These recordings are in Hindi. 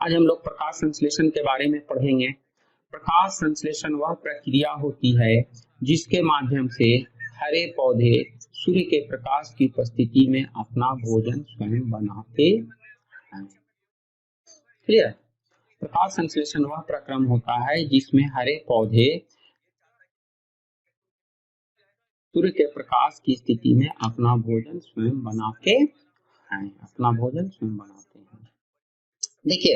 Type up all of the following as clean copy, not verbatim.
आज हम लोग प्रकाश संश्लेषण के बारे में पढ़ेंगे। प्रकाश संश्लेषण वह प्रक्रिया होती है जिसके माध्यम से हरे पौधे सूर्य के प्रकाश की उपस्थिति में अपना भोजन स्वयं बनाते हैं। क्लियर? प्रकाश संश्लेषण वह प्रक्रम होता है जिसमें हरे पौधे सूर्य के प्रकाश की स्थिति में अपना भोजन स्वयं बनाते हैं। देखिए,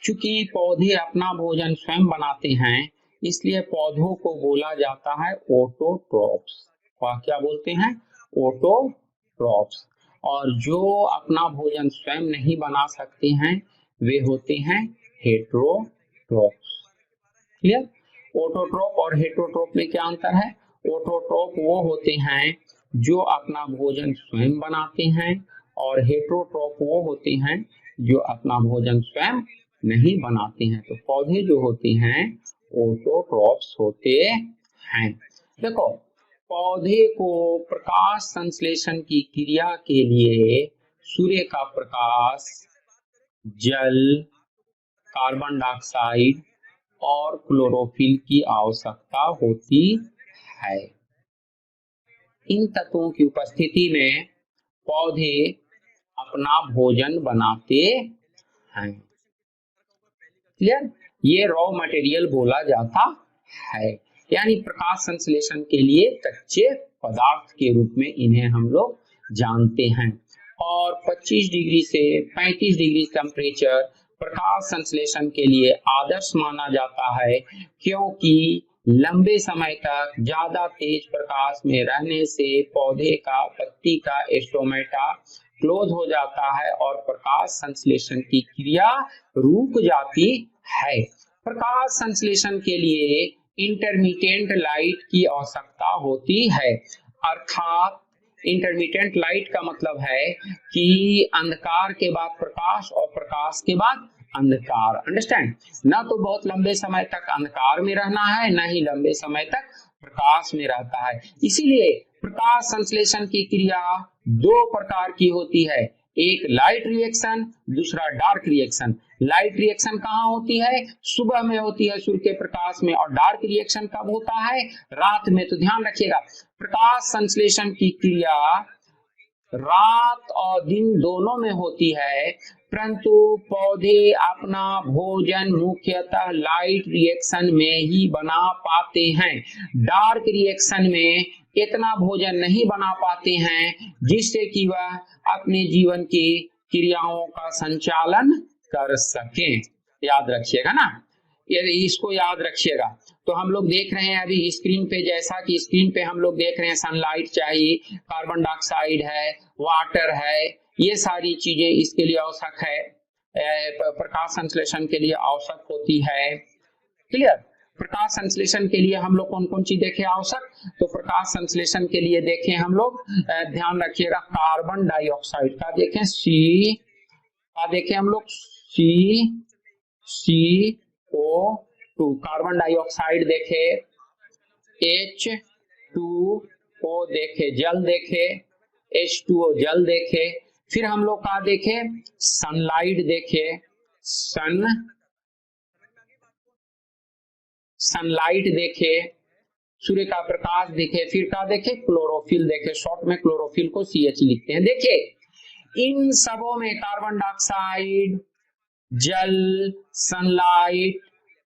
चूंकि पौधे अपना भोजन स्वयं बनाते हैं इसलिए पौधों को बोला जाता है ऑटोट्रॉप्स। क्या बोलते हैं? ऑटोट्रॉप्स। और जो अपना भोजन स्वयं नहीं बना सकते हैं वे होते हैं हेटेरोट्रॉप्स। क्लियर? ऑटोट्रॉप और हेटेरोट्रॉप में क्या अंतर है? ऑटोट्रॉप वो होते हैं जो अपना भोजन स्वयं बनाते हैं और हेटेरोट्रॉप वो होते हैं जो अपना भोजन स्वयं नहीं बनाते हैं। तो पौधे जो होते हैं ऑटोट्रॉप्स होते हैं। देखो, पौधे को प्रकाश संश्लेषण की क्रिया के लिए सूर्य का प्रकाश, जल, कार्बन डाइऑक्साइड और क्लोरोफिल की आवश्यकता होती है। इन तत्वों की उपस्थिति में पौधे अपना भोजन बनाते हैं। क्लियर? ये रॉ मटेरियल बोला जाता है, यानी प्रकाश संश्लेषण के लिए कच्चे पदार्थ के रूप में इन्हें हम लोग जानते हैं। और 25 डिग्री से 35 डिग्री टेम्परेचर प्रकाश संश्लेषण के लिए आदर्श माना जाता है, क्योंकि लंबे समय तक ज्यादा तेज प्रकाश में रहने से पौधे का पत्ती का स्टोमेटा क्लोज हो जाता है और प्रकाश संश्लेषण की क्रिया रुक जाती है। प्रकाश संश्लेषण के लिए इंटरमिटेंट लाइट की आवश्यकता होती है। अर्थात इंटरमिटेंट लाइट का मतलब है कि अंधकार के बाद प्रकाश और प्रकाश के बाद अंधकार। अंडरस्टैंड? ना तो बहुत लंबे समय तक अंधकार में रहना है, ना ही लंबे समय तक प्रकाश में रहता है। इसीलिए प्रकाश संश्लेषण की क्रिया दो प्रकार की होती है, एक लाइट रिएक्शन, दूसरा डार्क रिएक्शन। लाइट रिएक्शन कहाँ होती है? सुबह में होती है सूर्य के प्रकाश में। और डार्क रिएक्शन कब होता है? रात में। तो ध्यान रखिएगा, प्रकाश संश्लेषण की क्रिया रात और दिन दोनों में होती है, परंतु पौधे अपना भोजन मुख्यतः लाइट रिएक्शन में ही बना पाते हैं। डार्क रिएक्शन में इतना भोजन नहीं बना पाते हैं जिससे कि वह अपने जीवन की क्रियाओं का संचालन कर सकें। याद रखिएगा ना, इसको याद रखिएगा। तो हम लोग देख रहे हैं अभी स्क्रीन पे, जैसा कि स्क्रीन पे हम लोग देख रहे हैं सनलाइट चाहिए, कार्बन डाइऑक्साइड है, वाटर है, ये सारी चीजें इसके लिए आवश्यक है, प्रकाश संश्लेषण के लिए आवश्यक होती है। क्लियर? प्रकाश संश्लेषण के लिए हम लोग कौन कौन चीज देखे आवश्यक? तो प्रकाश संश्लेषण के लिए देखें हम लोग, ध्यान रखिएगा, कार्बन डाइऑक्साइड का देखें, सी का देखें हम लोग, CO2, कार्बन डाइऑक्साइड देखे, H2O देखे, जल देखे, H2O जल देखे। फिर हम लोग का देखे, सनलाइट देखे, सनलाइट देखे, सूर्य का प्रकाश देखे। फिर का देखे, क्लोरोफिल देखे। शॉर्ट में क्लोरोफिल को CH लिखते हैं। देखिए, इन सबों में कार्बन डाइऑक्साइड, जल, सनलाइट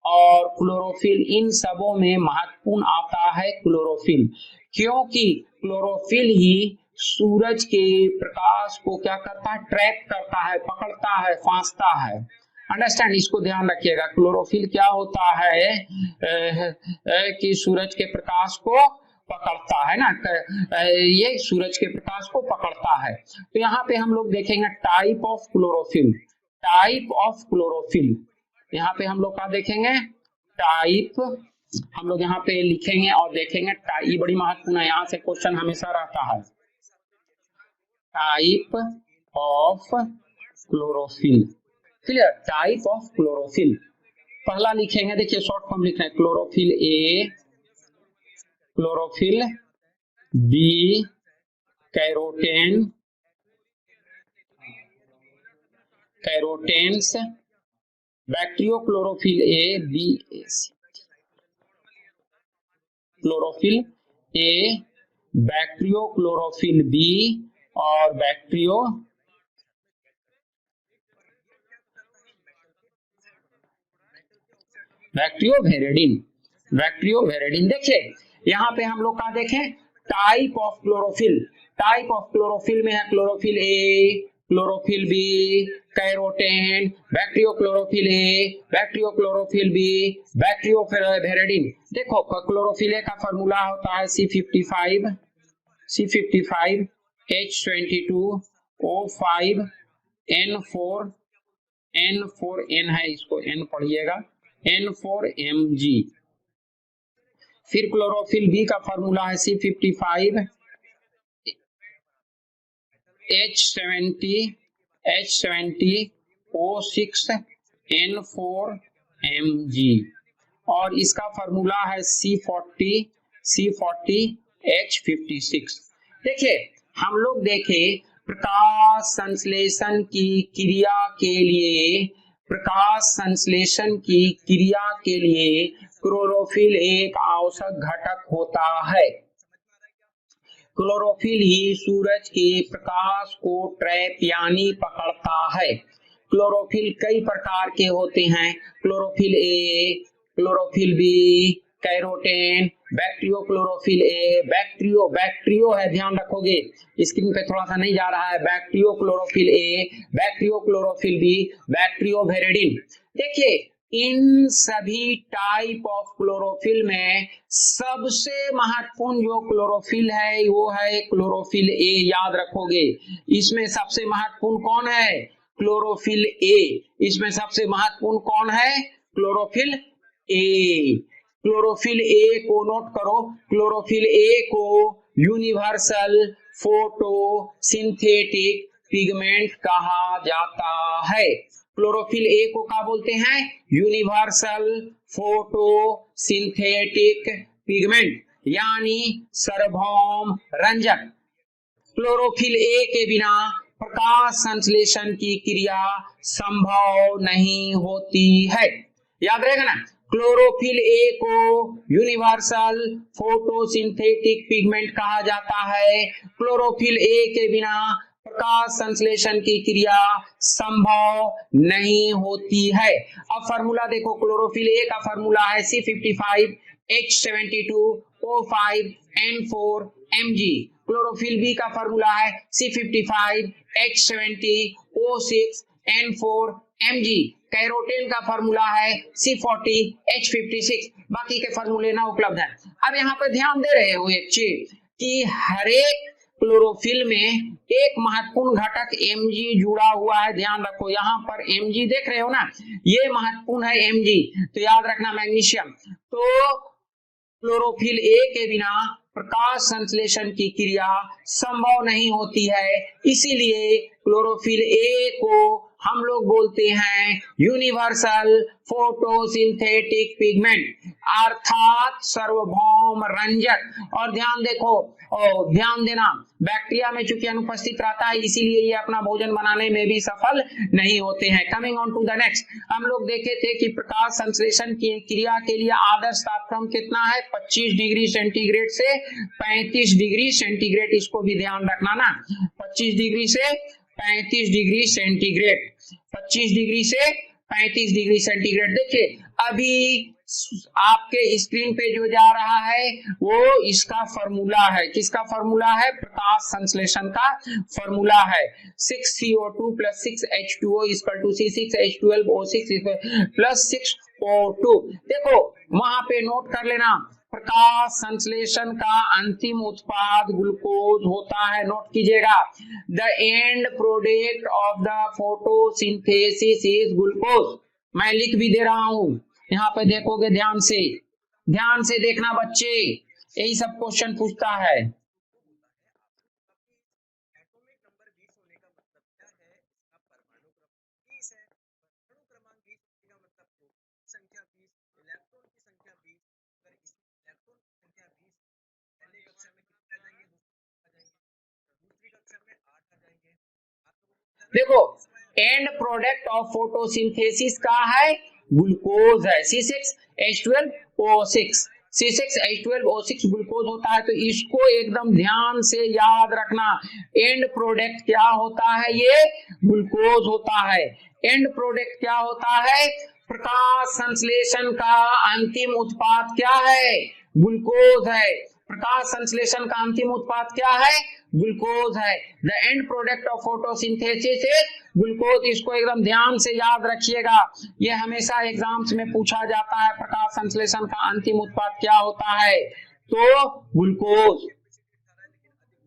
और क्लोरोफिल, इन सबों में महत्वपूर्ण आता है क्लोरोफिल, क्योंकि क्लोरोफिल ही सूरज के प्रकाश को क्या करता है? ट्रैप करता है, पकड़ता है, फांसता है। अंडरस्टैंड? इसको ध्यान रखिएगा। क्लोरोफिल क्या होता है कि सूरज के प्रकाश को पकड़ता है ना, ये सूरज के प्रकाश को पकड़ता है। तो यहाँ पे हम लोग देखेंगे type of chlorophyll. Type of chlorophyll यहाँ पे हम लोग क्या देखेंगे? टाइप हम लोग यहाँ पे लिखेंगे और देखेंगे। ये बड़ी महत्वपूर्ण है, यहाँ से क्वेश्चन हमेशा रहता है। Type of chlorophyll. Clear? Type of chlorophyll पहला लिखेंगे, देखिए शॉर्ट फॉर्म लिख रहे हैं, chlorophyll A, chlorophyll B, कैरोटेन, कैरोटेन्स, bacterio chlorophyll A, B, chlorophyll A, bacterio chlorophyll B और बैक्टीरियोवेरेडिन। बैक्टीरियोवेरेडिन देखिए यहाँ पे हम लोग का देखें type of chlorophyll. Type of chlorophyll में है chlorophyll A, chlorophyll B, कैरोटेन, bacterio chlorophyll A, bacterio chlorophyll B, बैक्टीरियोवेरेडिन। देखो क्लोरोफिल ए का फॉर्मूला होता है C55, C55 H22 O5 N4, N है, इसको N पढ़िएगा, N4Mg। फिर क्लोरोफिल बी का फॉर्मूला है C55 H70 O6 N4Mg और इसका फॉर्मूला है C40 H56। देखिए हम लोग देखें प्रकाश संश्लेषण की क्रिया के लिए, प्रकाश संश्लेषण की क्रिया के लिए क्लोरोफिल एक आवश्यक घटक होता है। क्लोरोफिल ही सूरज के प्रकाश को ट्रैप यानी पकड़ता है। क्लोरोफिल कई प्रकार के होते हैं, chlorophyll A, chlorophyll B, कैरोटेन, bacterio chlorophyll A, bacterio है, ध्यान रखोगे स्क्रीन पे थोड़ा सा नहीं जा रहा है, bacterio chlorophyll A, bacterio chlorophyll B, बैक्टीरियोवेरेडिन। देखिए इन सभी टाइप ऑफ क्लोरोफिल में सबसे महत्वपूर्ण जो क्लोरोफिल है वो है क्लोरोफिल ए, याद रखोगे। इसमें सबसे महत्वपूर्ण कौन है? Chlorophyll A. इसमें सबसे महत्वपूर्ण कौन है? Chlorophyll A. क्लोरोफिल ए को नोट करो, क्लोरोफिल ए को यूनिवर्सल फोटो सिंथेटिक पिगमेंट कहा जाता है। क्लोरोफिल ए को क्या बोलते हैं? यूनिवर्सल फोटो सिंथेटिक पिगमेंट यानी सार्वभौम रंजक। क्लोरोफिल ए के बिना प्रकाश संश्लेषण की क्रिया संभव नहीं होती है। याद रहेगा ना, क्लोरोफिल ए को यूनिवर्सल फोटोसिंथेटिक पिगमेंट कहा जाता है। क्लोरोफिल ए के बिना प्रकाश संश्लेषण की क्रिया संभव नहीं होती है। अब फार्मूला देखो, क्लोरोफिल ए का फार्मूला है C55 H72 O5 N4 Mg। Chlorophyll B का फार्मूला है C55 H70 O6 N4 Mg। कैरोटेन का फार्मूला है C40 H56। बाकी के फार्मूले ना उपलब्ध है। अब यहाँ पर ध्यान दे रहे हो एक चीज कि हरेक क्लोरोफिल में एक महत्वपूर्ण घटक Mg जुड़ा हुआ है। ध्यान रखो, यहाँ पर Mg देख रहे हो ना, ये महत्वपूर्ण है Mg, तो याद रखना मैग्नीशियम। तो क्लोरोफिल ए के बिना प्रकाश संश्लेषण की क्रिया संभव नहीं होती है, इसीलिए क्लोरोफिल ए को हम लोग बोलते हैं यूनिवर्सल फोटोसिंथेटिक पिगमेंट अर्थात सार्वभौम रंजक। और ध्यान देखो, ध्यान देना, बैक्टीरिया में चूंकि अनुपस्थित रहता है इसीलिए ये अपना भोजन बनाने में भी सफल नहीं होते हैं। Coming on to the next, हम लोग देखे थे कि प्रकाश संश्लेषण की क्रिया के लिए आदर्श तापक्रम कितना है? 25 डिग्री सेंटीग्रेड से 35 डिग्री सेंटीग्रेड। इसको भी ध्यान रखना ना, 25 डिग्री से 35 डिग्री सेंटीग्रेड, 25 डिग्री से 35 डिग्री सेंटीग्रेड। देखिए अभी आपके स्क्रीन पे जो जा रहा है वो इसका फॉर्मूला है। किसका फॉर्मूला है? प्रकाश संश्लेषण का फॉर्मूला है। 6CO2 + 6H2O = C6H12O6 + 6O2। देखो वहां पे नोट कर लेना, प्रकाश संश्लेषण का अंतिम उत्पाद ग्लूकोज होता है। नोट कीजिएगा, the end product of the photosynthesis is glucose. मैं लिख भी दे रहा हूं, यहाँ पे देखोगे ध्यान से देखना बच्चे, यही सब क्वेश्चन पूछता है। देखो एंड प्रोडक्ट ऑफ फोटोसिंथेसिस का है ग्लूकोज है, C6H12O6, C6H12O6 ग्लूकोज होता है। तो इसको एकदम ध्यान से याद रखना, एंड प्रोडक्ट क्या होता है, ये ग्लूकोज होता है। एंड प्रोडक्ट क्या होता है, प्रकाश संश्लेषण का अंतिम उत्पाद क्या है, ग्लूकोज है। प्रकाश संश्लेषण का अंतिम उत्पाद क्या है, ग्लूकोज है। The end product of photosynthesis is glucose. इसको एकदम ध्यान से याद रखिएगा, ये हमेशा एग्जाम्स में पूछा जाता है। प्रकाश संश्लेषण का अंतिम उत्पाद क्या होता है, तो ग्लूकोज।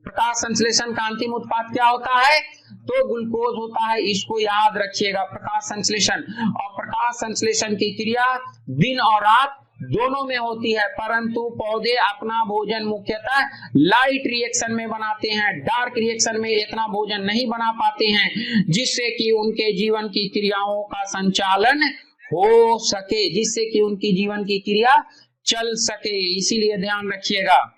प्रकाश संश्लेषण का अंतिम उत्पाद क्या होता है, तो ग्लूकोज होता है। इसको याद रखिएगा, प्रकाश संश्लेषण। और प्रकाश संश्लेषण की क्रिया दिन और रात दोनों में होती है, परंतु पौधे अपना भोजन मुख्यतः लाइट रिएक्शन में बनाते हैं, डार्क रिएक्शन में इतना भोजन नहीं बना पाते हैं, जिससे कि उनके जीवन की क्रियाओं का संचालन हो सके, जिससे कि उनकी जीवन की क्रिया चल सके। इसीलिए ध्यान रखिएगा।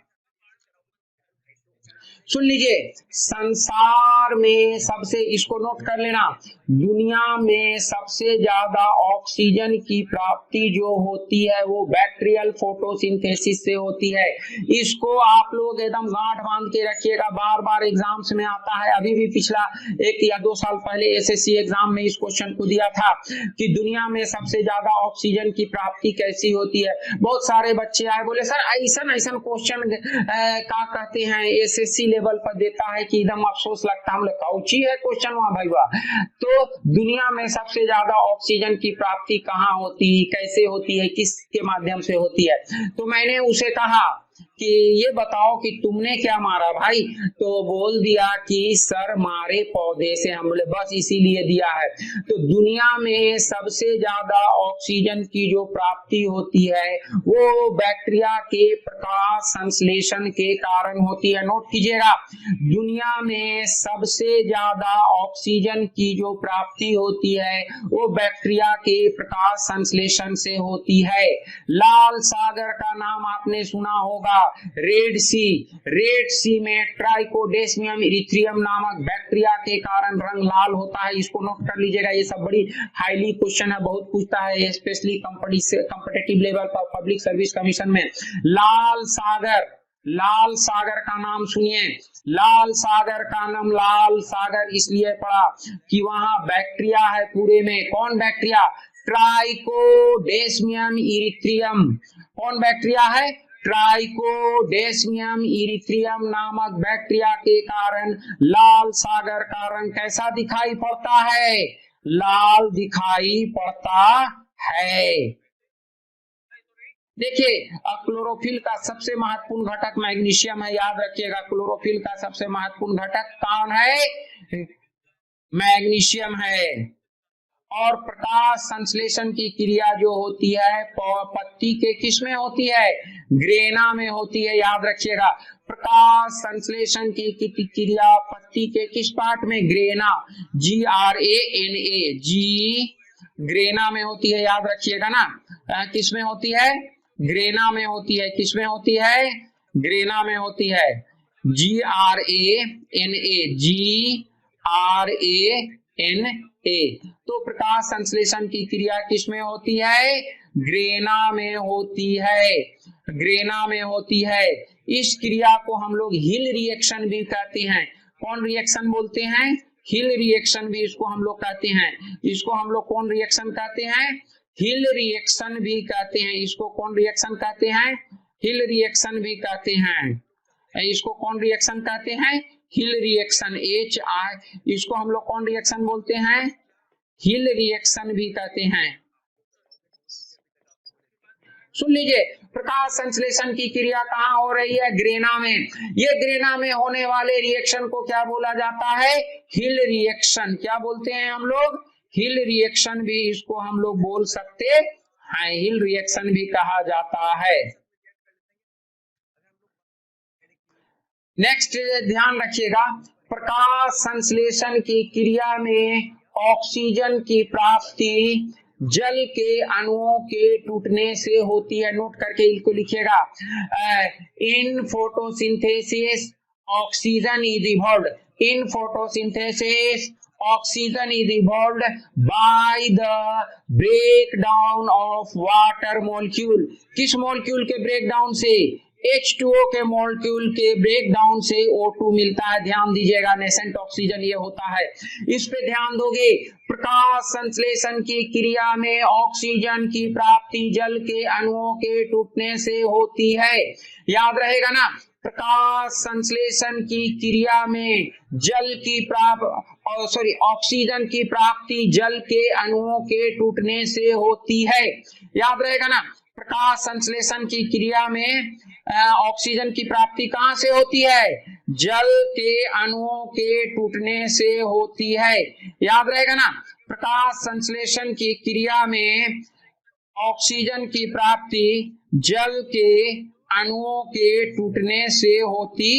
सुन लीजिए, संसार में सबसे, इसको नोट कर लेना, दुनिया में सबसे ज्यादा ऑक्सीजन की प्राप्ति जो होती है वो बैक्टीरियल फोटोसिंथेसिस से होती है। इसको आप लोग एकदम गांठ बांध के रखिएगा, बार बार एग्जाम्स में आता है। अभी भी पिछला 1 या 2 साल पहले एसएससी एग्जाम में इस क्वेश्चन को दिया था कि दुनिया में सबसे ज्यादा ऑक्सीजन की प्राप्ति कैसी होती है। बहुत सारे बच्चे आए, बोले सर ऐसा क्वेश्चन क्या कहते हैं एसएससी लेवल पर देता है कि एकदम अफसोस लगता है। हम लोग कौची है क्वेश्चन वहां भाई वाह। तो दुनिया में सबसे ज्यादा ऑक्सीजन की प्राप्ति कहाँ होती, कैसे होती है, किसके माध्यम से होती है। तो मैंने उसे कहा कि ये बताओ कि तुमने क्या मारा भाई, तो बोल दिया कि सर मारे पौधे से। हम बोले बस इसीलिए दिया है। तो दुनिया में सबसे ज्यादा ऑक्सीजन की जो प्राप्ति होती है वो बैक्टीरिया के प्रकाश संश्लेषण के कारण होती है। नोट कीजिएगा, दुनिया में सबसे ज्यादा ऑक्सीजन की जो प्राप्ति होती है वो बैक्टीरिया के प्रकाश संश्लेषण से होती है। लाल सागर का नाम आपने सुना होगा, रेड सी में ट्राइकोडेस्मियम इरिथ्रियम नामक बैक्टीरिया के कारण रंग लाल होता है। इसको नोट कर लीजिएगा, ये सब बड़ी हाईली क्वेश्चन है, बहुत पूछता है, स्पेशली कॉम्पिटिटिव लेवल पर पब्लिक सर्विस कमीशन में। लाल सागर का नाम सुनिए, लाल सागर का नाम लाल सागर इसलिए पड़ा कि वहां बैक्टीरिया है पूरे में। कौन बैक्टीरिया, ट्राइकोडेस्मियम इरिथ्रियम। कौन बैक्टीरिया है, ट्राइकोडेस्मियम इरिथ्रियम नामक बैक्टीरिया के कारण लाल सागर का रंग कैसा दिखाई पड़ता है, लाल दिखाई पड़ता है। देखिए, क्लोरोफिल का सबसे महत्वपूर्ण घटक मैग्नीशियम है, याद रखिएगा। क्लोरोफिल का सबसे महत्वपूर्ण घटक कौन है, मैग्नीशियम है। और प्रकाश संश्लेषण की क्रिया जो होती है पत्ती के किस में होती है, ग्रेना में होती है, याद रखिएगा। प्रकाश संश्लेषण की क्रिया पत्ती के किस पार्ट में, ग्रेना, GRANA, जी ग्रेना में होती है, याद रखिएगा ना। किस में होती है, ग्रेना में होती है। किस में होती है, ग्रेना में होती है, GRANA। तो प्रकाश संश्लेषण की क्रिया किस में होती है, ग्रेना में होती है, ग्रेना में होती है। इस क्रिया को हम लोग हिल रिएक्शन भी कहते हैं। कौन रिएक्शन बोलते हैं, हिल रिएक्शन भी इसको हम लोग कहते हैं। इसको हम लोग कौन रिएक्शन कहते हैं, हिल रिएक्शन भी कहते हैं। इसको कौन रिएक्शन कहते हैं, हिल रिएक्शन भी कहते हैं। इसको कौन रिएक्शन कहते हैं, हिल रिएक्शन, HI। इसको हम लोग कौन रिएक्शन बोलते हैं, हिल रिएक्शन भी कहते हैं। सुन लीजिए, प्रकाश संश्लेषण की क्रिया कहाँ हो रही है, ग्रेना में। ये ग्रेना में होने वाले रिएक्शन को क्या बोला जाता है, हिल रिएक्शन। क्या बोलते हैं हम लोग, हिल रिएक्शन भी इसको हम लोग बोल सकते हैं, हिल रिएक्शन भी कहा जाता है। नेक्स्ट ध्यान रखिएगा, प्रकाश संश्लेषण की क्रिया में ऑक्सीजन की प्राप्ति जल के अणुओं के टूटने से होती है। नोट करके इसको लिखिएगा, in photosynthesis oxygen is evolved, in photosynthesis oxygen is evolved by the breakdown of water molecule. किस मॉलिक्यूल के ब्रेकडाउन से? H2O के मॉलिक्यूल के ब्रेकडाउन से O2 मिलता है। ध्यान दीजिएगा, नेसेंट ऑक्सीजन ये होता है। इस पे ध्यान दोगे। प्रकाश संश्लेषण की क्रिया में ऑक्सीजन की प्राप्ति जल के अणुओं के टूटने से होती है। याद रहेगा ना, प्रकाश संश्लेषण की क्रिया में जल की ऑक्सीजन की प्राप्ति जल के अणुओं के टूटने से होती है। याद रहेगा ना, प्रकाश संश्लेषण की क्रिया में ऑक्सीजन की प्राप्ति कहां से होती है? जल के अणुओं के टूटने से होती है। याद रहेगा ना, प्रकाश संश्लेषण की क्रिया में ऑक्सीजन की प्राप्ति जल के अणुओं के टूटने से होती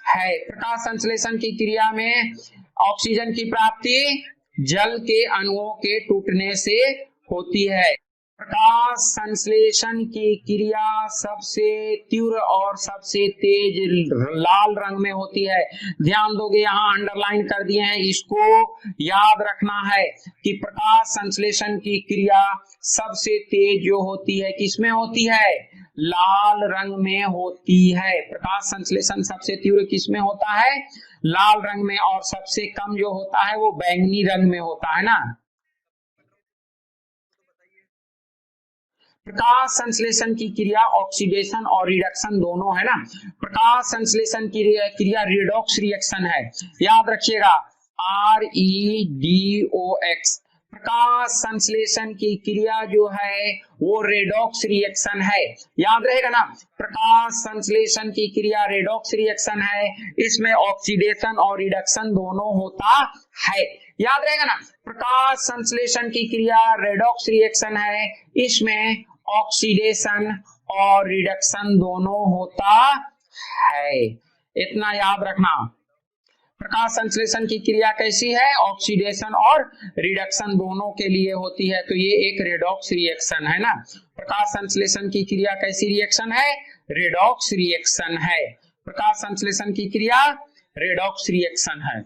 है। प्रकाश संश्लेषण की क्रिया में ऑक्सीजन की प्राप्ति जल के अणुओं के टूटने से होती है। प्रकाश संश्लेषण की क्रिया सबसे तीव्र और सबसे तेज लाल रंग में होती है। ध्यान दोगे, यहाँ अंडरलाइन कर दिए हैं, इसको याद रखना है कि प्रकाश संश्लेषण की क्रिया सबसे तेज जो होती है किसमें होती है? लाल रंग में होती है। प्रकाश संश्लेषण सबसे तीव्र किसमें होता है? लाल रंग में। और सबसे कम जो होता है वो बैंगनी रंग में होता है ना। प्रकाश संश्लेषण की क्रिया ऑक्सीडेशन और रिडक्शन दोनों है ना। प्रकाश संश्लेषण की क्रिया रिडॉक्स रिएक्शन है। याद रखिएगा, REDOX। प्रकाश संश्लेषण की क्रिया जो है वो रेडॉक्स रिएक्शन है। याद रहेगा ना, प्रकाश संश्लेषण की क्रिया रेडॉक्स रिएक्शन है। इसमें ऑक्सीडेशन और रिडक्शन दोनों होता है। याद रहेगा ना, प्रकाश संश्लेषण की क्रिया रेडॉक्स रिएक्शन है। इसमें ऑक्सीडेशन और रिडक्शन दोनों होता है। इतना याद रखना। प्रकाश संश्लेषण की क्रिया कैसी है? ऑक्सीडेशन और रिडक्शन दोनों के लिए होती है। तो ये एक रेडॉक्स रिएक्शन है ना। प्रकाश संश्लेषण की क्रिया कैसी रिएक्शन है? रेडॉक्स रिएक्शन है। प्रकाश संश्लेषण की क्रिया रेडॉक्स रिएक्शन है।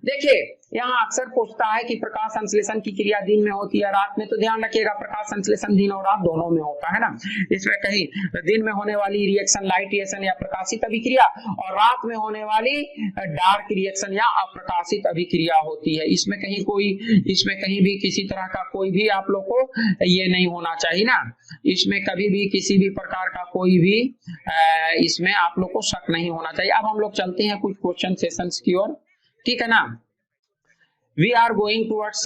देखिए, यहाँ अक्सर पूछता है कि प्रकाश संश्लेषण की क्रिया दिन में होती है रात में। तो ध्यान रखिएगा, प्रकाश संश्लेषण दिन और रात दोनों में होता है ना। इसमें कहीं दिन में होने वाली रिएक्शन लाइट रिएक्शन या प्रकाशित अभिक्रिया, और रात में होने वाली डार्क रिएक्शन या अप्रकाशित अभिक्रिया होती है। इसमें कहीं भी किसी तरह का कोई भी आप लोग को ये नहीं होना चाहिए ना। इसमें कभी भी किसी भी प्रकार का कोई भी इसमें आप लोग को शक नहीं होना चाहिए। अब हम लोग चलते हैं कुछ क्वेश्चन सेशंस की ओर, ठीक है ना। We are going towards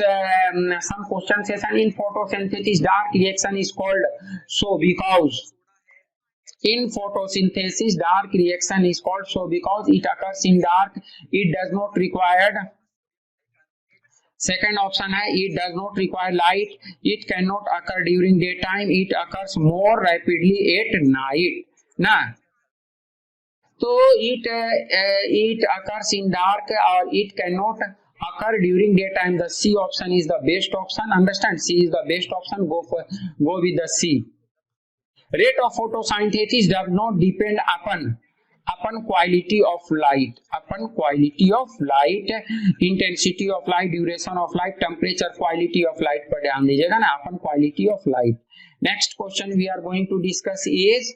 some question session. In photosynthesis, dark reaction is called so because in photosynthesis dark reaction is called so because it occurs in dark. It does not require, second option है, it does not require light. It cannot occur during daytime. It occurs more rapidly at night ना। तो it occurs in dark or it cannot occur during daytime. The C option is the best option. Understand? C is the best option. Go with the C. Rate of photosynthesis does not depend upon quality of light. Upon quality of light, intensity of light, duration of light, temperature, quality of light पर ध्यान दीजिएगा ना। Upon quality of light. Next question we are going to discuss is,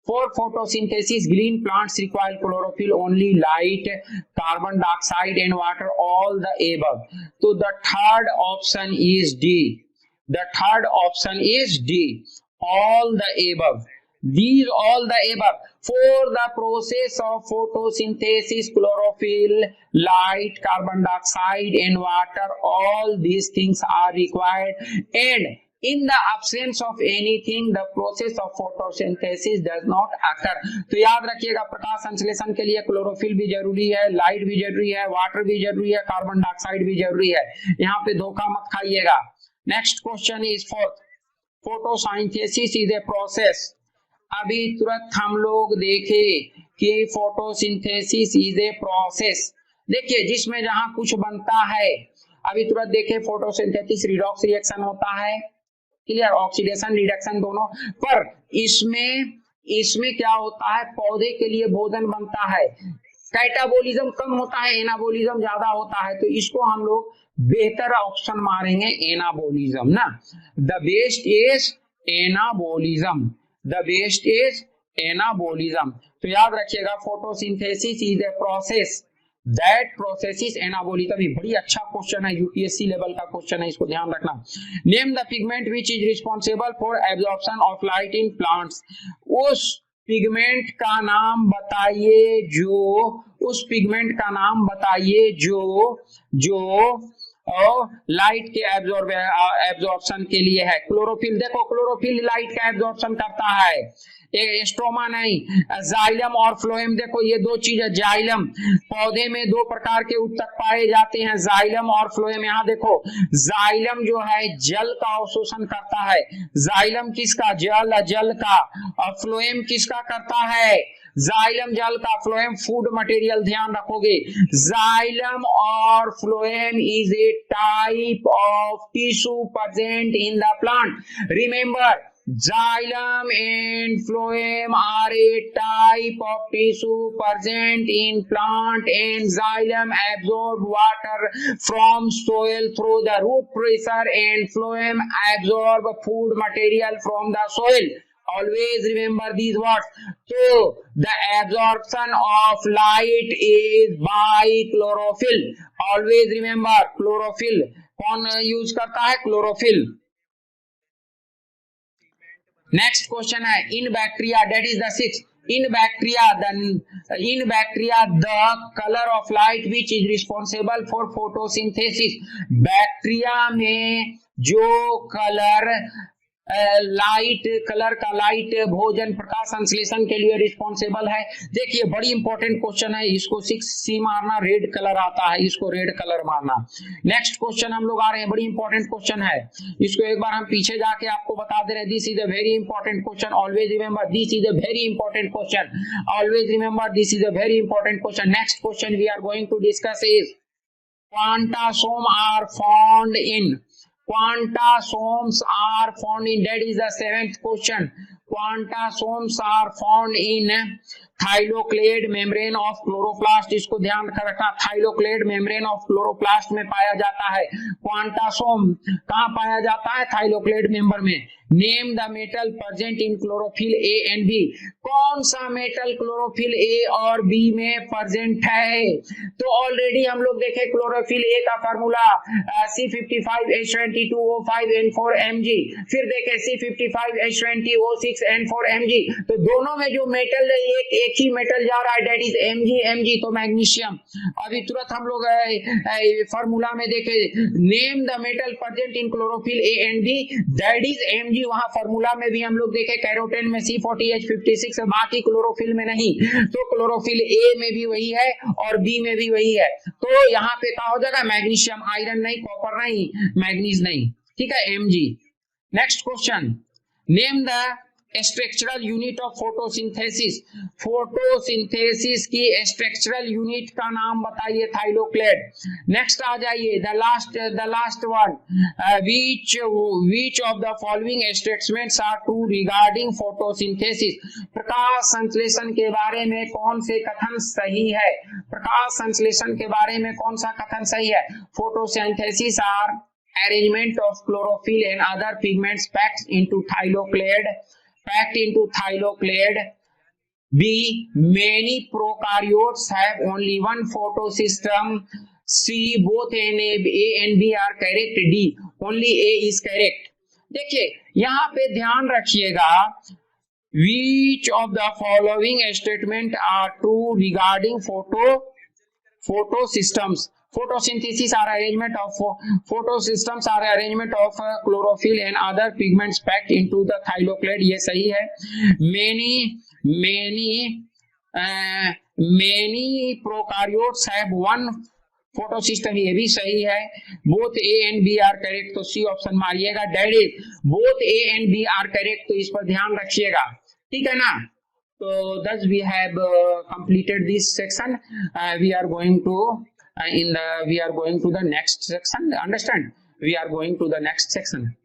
for photosynthesis, green plants require chlorophyll only, light, carbon dioxide and water, all the above. So the third option is D. The third option is D. All the above. These all the above. For the process of photosynthesis, chlorophyll, light, carbon dioxide and water, all these things are required. And in the absence of anything, the process of photosynthesis does not occur. तो याद रखिएगा, प्रकाश संश्लेषण के लिए क्लोरोफिल भी जरूरी है, लाइट भी जरूरी है, वाटर भी जरूरी है, कार्बन डाइऑक्साइड भी जरूरी है। यहाँ पे धोखा मत खाइएगा। Next question is fourth, photosynthesis is a process. अभी तुरंत हम लोग देखे कि फोटोसिंथेसिस इज ए प्रोसेस। देखिए, जिसमें जहां कुछ बनता है, अभी तुरंत देखे फोटोसिंथेसिस रिडॉक्स रिएक्शन होता है, क्लियर, ऑक्सीडेशन रिडक्शन दोनों। पर इसमें क्या होता है, पौधे के लिए भोजन बनता है। कैटाबोलिज्म कम होता है, एनाबोलिज्म ज्यादा होता है, तो इसको हम लोग बेहतर ऑप्शन मारेंगे एनाबोलिज्म ना। The best is anabolism, the best is anabolism. तो याद रखिएगा photosynthesis is a process that processes anabolism. ये बड़ी अच्छा क्वेश्चन है, यूपीएससी लेवल का क्वेश्चन है, इसको ध्यान रखना। Name the pigment which is responsible for absorption of light in plants. उस पिगमेंट का नाम बताइए जो, उस पिगमेंट का नाम बताइए जो लाइट के एब्जॉर्प्शन के लिए है। क्लोरोफिल, देखो क्लोरोफिल लाइट का एब्जॉर्प्शन करता है, स्ट्रोमा नहीं। जाइलम और फ्लोएम, देखो ये दो चीज है। जाइलम, पौधे में दो प्रकार के उत्तक पाए जाते हैं, जाइलम और फ्लोएम। यहाँ देखो जाइलम जो है जल का अवशोषण करता है, जाइलम किसका, जल का, और फ्लोएम किसका करता है, जाइलम जल का, फ्लोएम फूड मटेरियल। ध्यान रखोगे जाइलम और phloem is a type of tissue present in the plant. Remember, xylem and phloem are a type of tissue present in plant, and xylem absorb water from soil through the root pressure, and phloem absorb food material from the soil. Always remember these words. So the absorption of light is by chlorophyll. Always remember chlorophyll. कौन यूज करता है, क्लोरोफिल। नेक्स्ट क्वेश्चन है इन bacteria, that is the 6th। In bacteria the colour of light which is responsible for photosynthesis. Bacteria में जो कलर कलर का लाइट भोजन प्रकाश संश्लेषण के लिए रिस्पॉन्सिबल है। देखिए बड़ी इंपॉर्टेंट क्वेश्चन है, इसको 6C मारना, रेड कलर आता है, इसको रेड कलर मारना। नेक्स्ट क्वेश्चन हम लोग आ रहे हैं, बड़ी इंपॉर्टेंट क्वेश्चन है, इसको एक बार हम पीछे जाके आपको बता दे रहे हैं। This is a very important question, always remember this is a very important question, always remember this is a very important question. Next question we are going to discuss is quantasome are found in, quantasomes are found in, that is the 7th question. Quantasomes are found in thylakoid membrane of chloroplast. इसको ध्यान रखना, थाइलोक्लेड मेम्ब्रेन ऑफ क्लोरोप्लास्ट में पाया जाता है। क्वांटासोम कहां पाया जाता है, थाइलोक्लेड मेंबर में। Name the metal present in chlorophyll A and B. कौन सा मेटल क्लोरोफिल ए और बी में प्रेजेंट है, तो ऑलरेडी हम लोग देखे क्लोरोफिल ए का फार्मूला C55H22O5N4Mg, फिर देखे C55H20O6N4Mg। तो दोनों में जो मेटल एक ही मेटल जा रहा है, दैट इज Mg, तो मैग्नीशियम। अभी तुरंत हम लोग फार्मूला में देखे, name the metal present in chlorophyll A and B, that is Mg। वहां फार्मूला में भी हम लोग देखे कैरोटीन में C40H56, बाकी क्लोरोफिल में नहीं। तो क्लोरोफिल ए में भी वही है और बी में भी वही है। तो यहाँ पे क्या हो जाएगा, मैग्नीशियम, आयरन नहीं, कॉपर नहीं, मैग्नीज नहीं, ठीक है, Mg। Next question, name the structural unit of photosynthesis. Photosynthesis की स्ट्रक्चरल यूनिट का नाम बताइए, थाइलोक्लेड। नेक्स्ट आ जाइए, the last one, which of the following statements are true regarding photosynthesis. प्रकाश संश्लेषण के बारे में कौन से कथन सही है, प्रकाश संश्लेषण के बारे में कौन सा कथन सही है। Photosynthesis are arrangement of chlorophyll and other pigments packed into thylakoid. B, many prokaryotes have only one photosystem. C, both A and B are correct. D, only A is correct. देखिए यहाँ पे ध्यान रखिएगा, which of the following statement are true regarding photosystems. Photosynthesis are arrangement of photosystems are arrangement of chlorophyll and other pigments packed into the thylakoid, ये सही है। many prokaryotes have one photosystem, ये भी सही है। both A and B are correct, तो C ऑप्शन मारिएगा। that is both A and B are correct, तो इस पर ध्यान रखिएगा, ठीक है ना। तो thus we have completed this section. We are going to the next section. Understand? We are going to the next section.